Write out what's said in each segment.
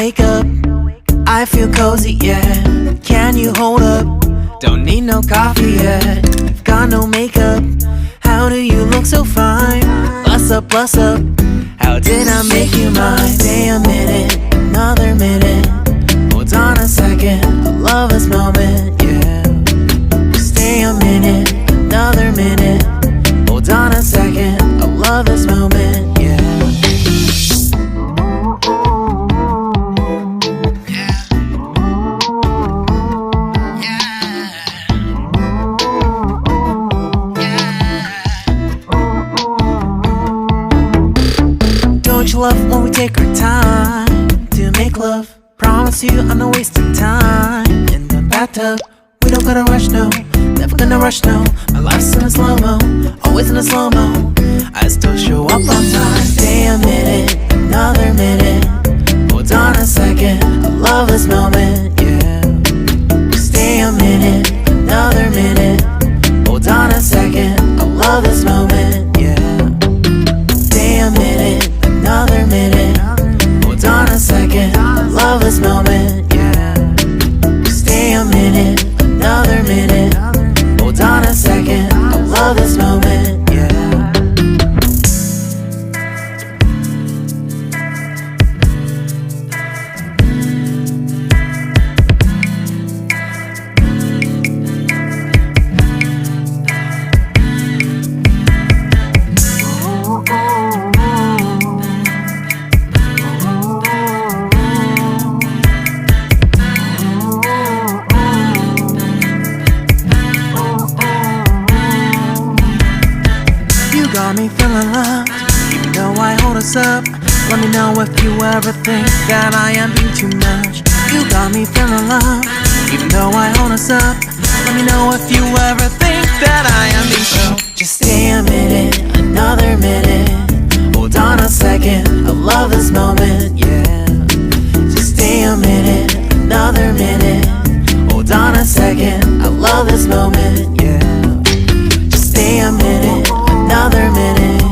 wake up, I feel cozy, yeah. Can you hold up? Don't need no coffee yet. You've got no makeup. How do you look so fine? Bust up, bust up. How did I make you mine? Stay a minute, another minute. Hold on a second, I love this moment, yeah. Stay a minute, another minute. Hold on a second, I love this moment, yeah. Don't you love when we take our time to make love? Promise you I'm not wasting time in the bathtub. We don't gotta rush, no, never gonna rush, no. My life's in a slow-mo, always in a slow-mo. I still show up on time. Stay a minute, another minute. Hold on a second, I love this moment, yeah. Stay a minute, another minute. Hold on a second, I love this moment, yeah. Stay a minute, another minute. Hold on a second, I love this moment, yeah. Stay a minute, another minute. Hold on a second, I love this moment, yeah. Got me feeling loved, even though I hold us up. Let me know if you ever think that I am being too much. You got me feeling loved, even though I hold us up. Let me know if you ever think that I am being so. Just stay a minute, another minute. Hold on a second, I love this moment, yeah. Just stay a minute, another minute. Hold on a second, I love this moment, yeah. Just stay a minute, another minute.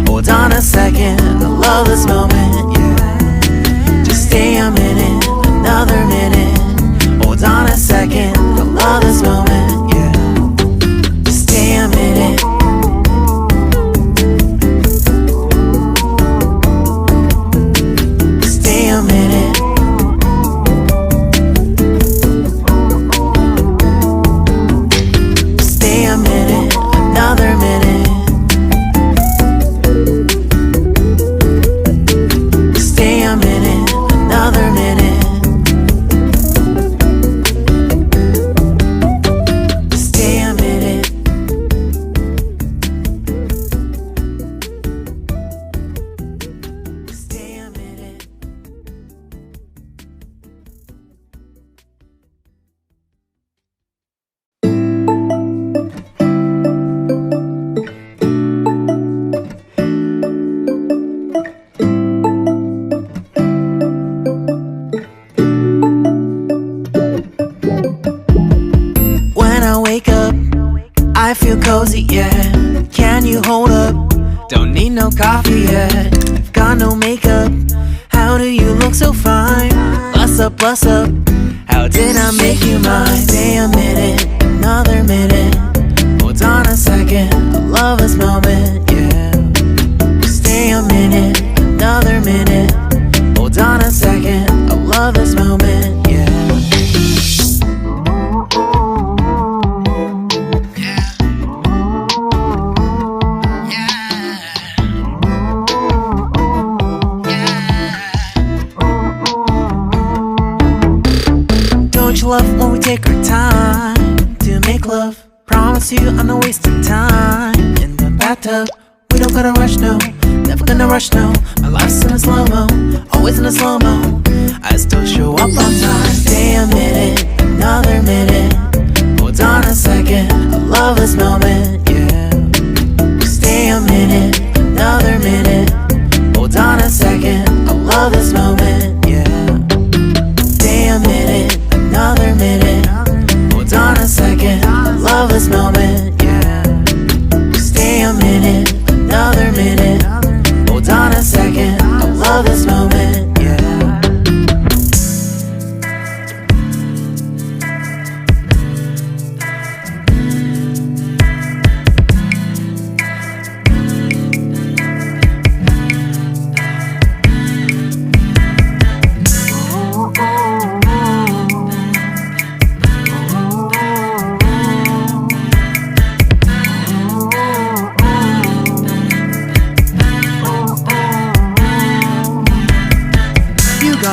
Hold on a second, I love this moment, yeah. Just stay a minute, another minute. Hold on a second, I love this moment, yeah. Just stay a minute. Stay a minute. Stay a minute, another minute. Stay a minute, another minute. Stay a minute. Stay a minute. When I wake up, I feel cozy, yeah. Can you hold up? Don't need no coffee yet. You've got no makeup. How do you look so fine? Bust up, bust up. How did I make you mine? Stay a minute, another minute. Hold on a second, I love this moment, yeah. Stay a minute, another minute. Hold on a second, I love this moment, yeah. Don't you love when we take our time to make love? Promise you I'm not wasting time in the bathtub. We don't gotta rush, no, never gonna rush, no. My life's in a slow-mo, always in a slow-mo. I still show up on time. Stay a minute, another minute. Hold on a second, I love this moment, yeah. Stay a minute, another minute. Hold on a second, I love this moment, yeah. Stay a minute, another minute. Hold on a second, I love this moment, yeah. Stay a minute, another minute. Hold on a second, I love this moment, yeah.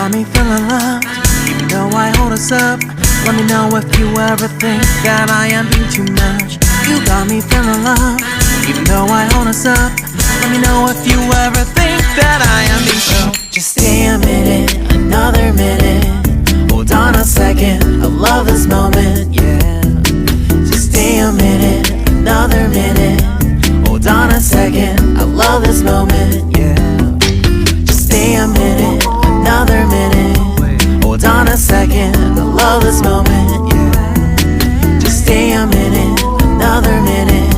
got me feeling loved, even though I hold us up. Let me know if you ever think that I am being too much. You got me feeling loved, even though I hold us up. Let me know if you ever think that I am being so. Just stay a minute, another minute. Hold on a second, I love this moment, yeah. Just stay a minute, another minute. Hold on a second, I love this moment, yeah. Just stay a minute, another minute. Hold on a second, I love this moment, yeah. Just stay a minute, another minute.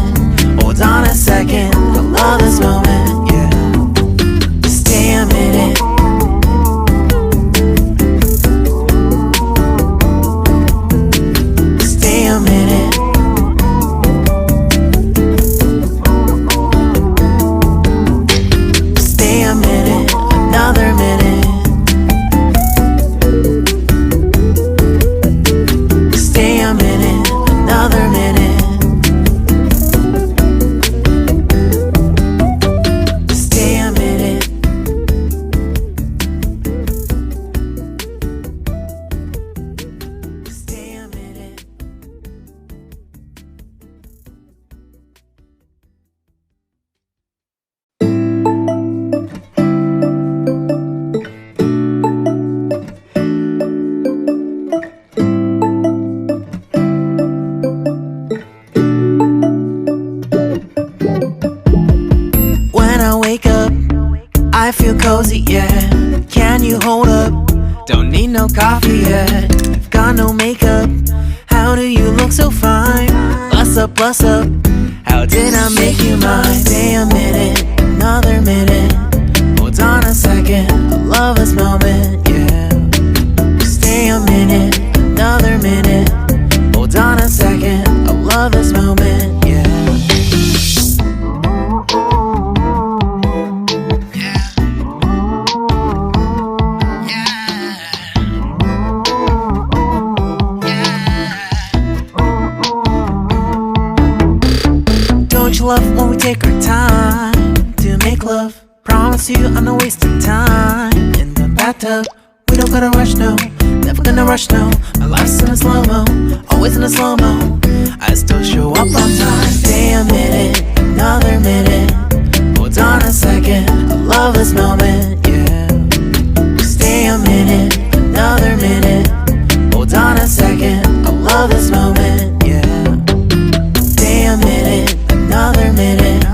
Hold on a second, I love this moment, yeah. Just stay a minute. Stay a minute. Stay a minute, another minute. Stay a minute, another minute. Stay a minute. Stay a minute. When I wake up, I feel cozy, yeah. Can you hold up? Don't need no coffee yet. I've got no makeup. How do you look so fine? Bust up, bust up. How did I make you mine? Stay a minute, another minute. Hold on a second, I love this moment, yeah. Stay a minute, another minute. Hold on a second, I love this moment, yeah. Don't you love when we take our time to make love? Promise you I'm not wasting time in the bathtub. We don't gotta rush, no. Never gonna rush, no. My life's in a slow-mo, always in a slow-mo. I still show up on time. Stay a minute, another minute. Hold on a second, I love this moment, yeah. Stay a minute, another minute. Hold on a second, I love this moment, yeah. Stay a minute, another minute.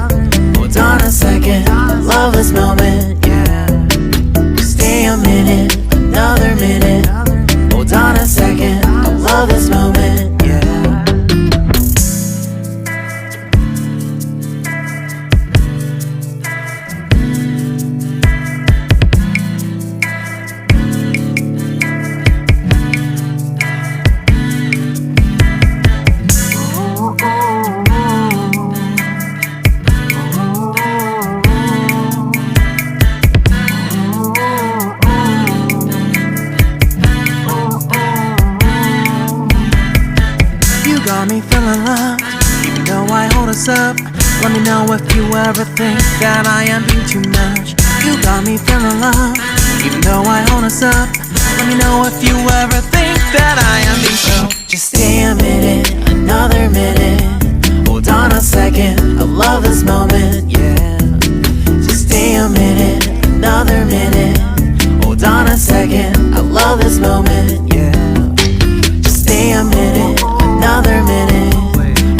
Hold on a second, I love this moment, yeah. Stay a minute, another minute. Hold on a second, I love this moment, yeah. Got me feeling loved, even though I hold us up. Let me know if you ever think that I am being too much. You got me feeling loved, even though I hold us up. Let me know if you ever think that I am being so. Just stay a minute, another minute. Hold on a second, I love this moment, yeah. Just stay a minute, another minute. Hold on a second, I love this moment, yeah. Just stay a minute, another minute.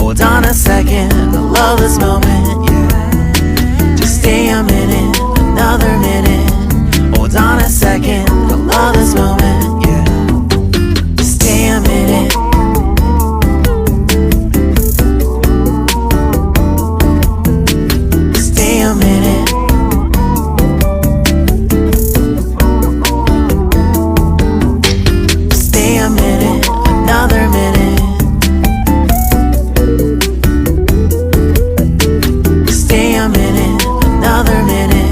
Hold on a second, I love this moment, yeah. Just stay a minute, another minute. Hold on a second, I love this moment, yeah. Just stay a minute. Stay a minute. Stay a minute, another minute. Stay a minute, another minute.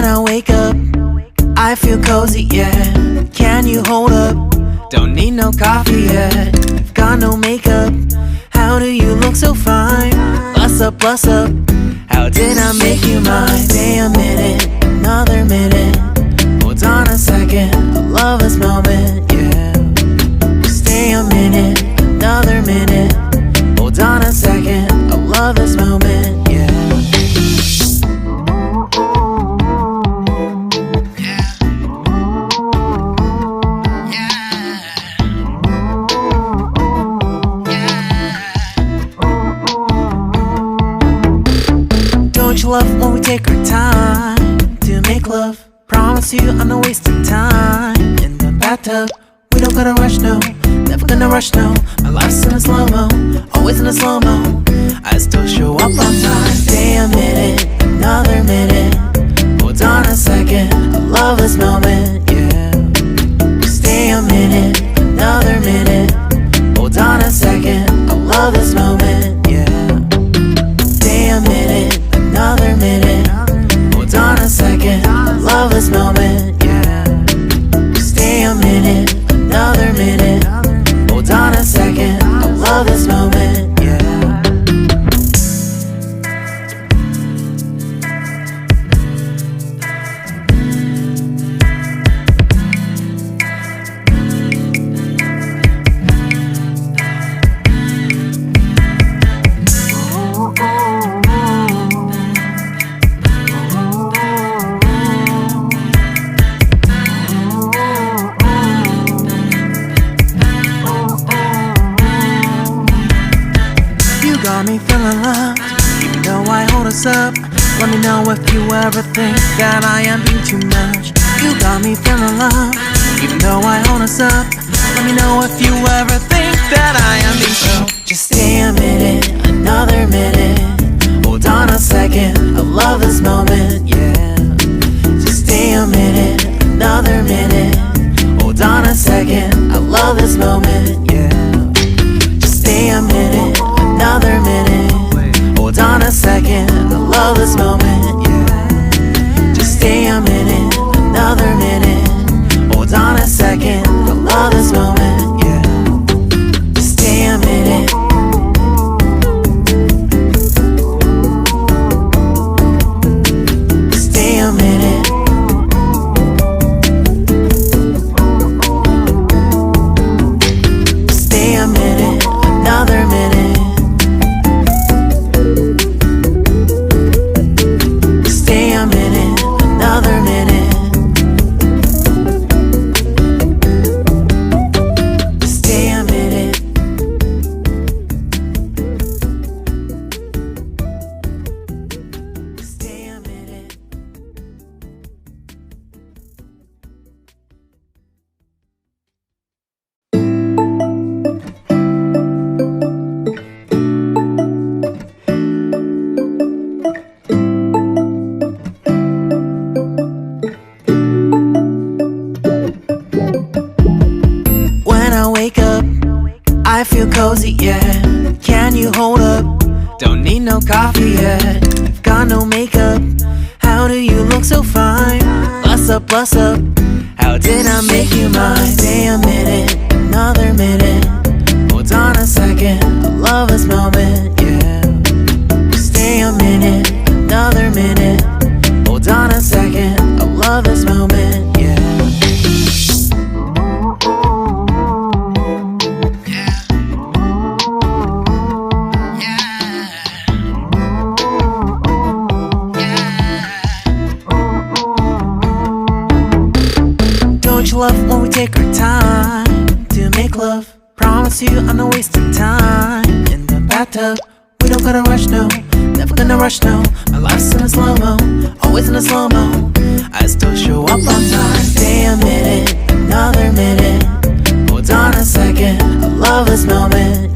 When I wake up, I feel cozy, yeah. Can you hold up? Don't need no coffee yet. Got no makeup. How do you look so fine? Bust up, bust up. How did I make you mine? Stay a minute, another minute. Hold on a second, I love this moment, yeah. Stay a minute, another minute. Hold on a second, I love this moment, yeah. Don't you love when we take our time to make love? Promise you I'm not wasting time in the bathtub. We don't gotta rush, no, never gonna rush, no. My life's in a slow-mo, always in a slow-mo. I still show up on time. Stay a minute, another minute. Hold on a second, I love this moment, yeah. Stay a minute, another minute. Hold on a second, I love this moment, yeah. Stay a minute, another minute. Hold on a second, I love this moment, yeah. Stay a minute, another minute. Hold on a second, I love this moment, yeah. Got me feeling loved, even though I hold us up. Let me know if you ever think that I am being too much. You got me feeling loved, even though I hold us up. Let me know if you ever think that I am being so. Just stay a minute, another minute. Hold on a second, I love this moment, yeah. Just stay a minute, another minute. Hold on a second, I love this moment, yeah. Just stay a minute, another minute. Hold on a second, I love this moment, yeah. Just stay a minute, another minute. Hold on a second, I love this moment, yeah. Just stay a minute. Stay a minute. Stay a minute, another minute. Stay a minute, another minute. Stay a minute. Stay a minute. When I wake up, I feel cozy, yeah. Can you hold up? Don't need no coffee yet. Got no makeup. How do you look so fine? Bust up, bust up. How did I make you mine? Stay a minute, another minute. Hold on a second, I love this moment, yeah. Stay a minute, another minute. Hold on a second, I love this moment, yeah. Don't you love when we take our time to make love? Promise you I'm not wasting time in the bathtub. We don't gotta rush, no, never gonna rush, no. My life's in a slow-mo, always in a slow-mo. I still show up on time. Stay a minute, another minute. Hold on a second, I love this moment,